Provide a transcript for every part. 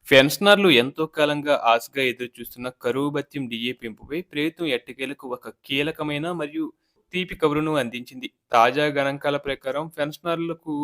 పెన్షనర్లు ఎంతో కాలంగా ఆశగా ఎదురుచూస్తున్న కరువు భత్యం డీఏ పెంపుపై ప్రభుత్వం ఎట్టకేలకు ఒక కీలకమైన మరియు తీపి కబురును అందించింది. తాజా గణాంకాల ప్రకారం పెన్షనర్లకు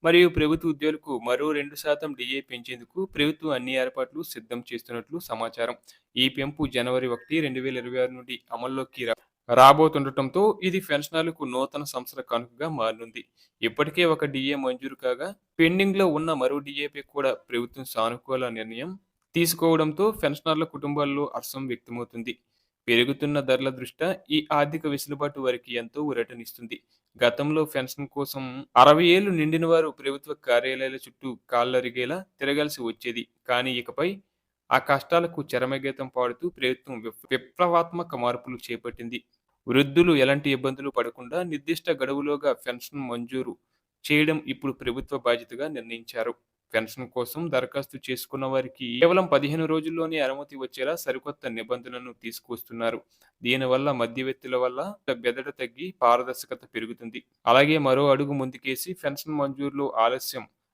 మరియు ప్రభుత్వ ఉద్యోగులకు మరో 2% డీఏ పెంచేందుకు ప్రభుత్వం అన్ని ఏర్పాట్లు సిద్ధం చేస్తున్నట్లు సమాచారం. ఈ పెంపు జనవరి 1, 2026 నుండి అమల్లోకి రాబోతుండటంతో ఇది పెన్షనర్లకు నూతన సంవత్సర కానుకగా మారనుంది. ఇప్పటికే ఒక డీఏ మంజూరు కాగా పెండింగ్‌లో ఉన్న మరో డీఏపై కూడా ప్రభుత్వం సానుకూల నిర్ణయం తీసుకోవడంతో పెన్షనర్ల కుటుంబాల్లో హర్షం వ్యక్తమవుతుంది. పెరుగుతున్న ధరల దృష్ట్యా ఈ ఆర్థిక వెసులుబాటు వారికి ఎంతో ఊరటనిస్తుంది. గతంలో పెన్షన్ కోసం 60 ఏళ్లు నిండిన వారు ప్రభుత్వ కార్యాలయాల చుట్టూ కాళ్లరిగేలా తిరగాల్సి వచ్చేది. కానీ ఇకపై ఆ కష్టాలకు చరమగీతం పాడుతూ ప్రభుత్వం విప్లవాత్మక మార్పులు చేపట్టింది. వృద్ధులు ఎలాంటి ఇబ్బందులు పడకుండా నిర్దిష్ట గడువులోగా పెన్షన్ మంజూరు చేయడం ఇప్పుడు ప్రభుత్వ బాధ్యతగా నిర్ణయించారు. పెన్షన్ కోసం దరఖాస్తు చేసుకున్న వారికి కేవలం 15 రోజుల్లోనే అనుమతి వచ్చేలా సరికొత్త నిబంధనలను తీసుకువస్తున్నారు. దీనివల్ల మధ్యవర్తుల వల్ల బెదడ తగ్గి పారదర్శకత పెరుగుతుంది. అలాగే మరో అడుగు ముందుకేసి పెన్షన్ మంజూరులో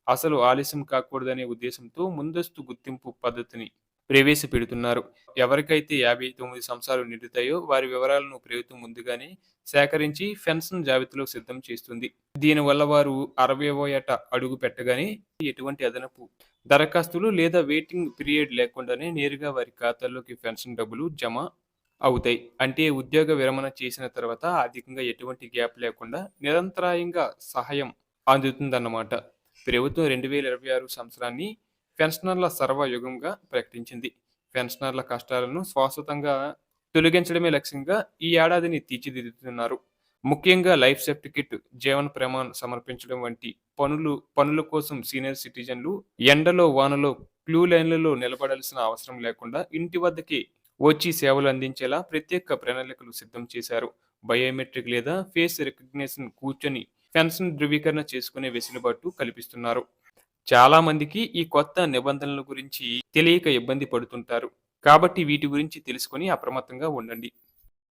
అసలు ఆలస్యం కాకూడదనే ఉద్దేశంతో ముందస్తు గుర్తింపు పద్ధతిని ప్రవేశపెడుతున్నారు. ఎవరికైతే 59 సంవత్సరాలు నిండుతాయో వారి వివరాలను ప్రభుత్వం ముందుగానే సేకరించి పెన్షన్ జాబితాలో సిద్ధం చేస్తుంది. దీనివల్ల వారు 60వ ఏట అడుగు పెట్టగానే ఎటువంటి అదనపు దరఖాస్తులు లేదా వెయిటింగ్ పీరియడ్ లేకుండానే నేరుగా వారి ఖాతాల్లోకి పెన్షన్ డబ్బులు జమ అవుతాయి. అంటే ఉద్యోగ విరమణ చేసిన తర్వాత ఆర్థికంగా ఎటువంటి గ్యాప్ లేకుండా నిరంతరాయంగా సహాయం అందుతుందన్నమాట. ప్రభుత్వం 2026 సంవత్సరాన్ని పెన్షనర్ల సర్వయుగంగా ప్రకటించింది. పెన్షనర్ల కష్టాలను శాశ్వతంగా తొలగించడమే లక్ష్యంగా ఈ ఏడాదిని తీర్చిదిద్దుతున్నారు. ముఖ్యంగా లైఫ్ సర్టిఫికెట్, జీవన ప్రమాణ్ సమర్పించడం వంటి పనుల కోసం సీనియర్ సిటిజన్లు ఎండలో, వానలో క్యూ లైన్లలో నిలబడాల్సిన అవసరం లేకుండా ఇంటి వద్దకే వచ్చి సేవలు అందించేలా ప్రత్యేక ప్రణాళికలు సిద్ధం చేశారు. బయోమెట్రిక్ లేదా ఫేస్ రికగ్నిషన్ కూర్చొని పెన్షన్ ధృవీకరణ చేసుకునే వెసులుబాటు కల్పిస్తున్నారు. చాలా మందికి ఈ కొత్త నిబంధనల గురించి తెలియక ఇబ్బంది పడుతుంటారు. కాబట్టి వీటి గురించి తెలుసుకొని అప్రమత్తంగా ఉండండి.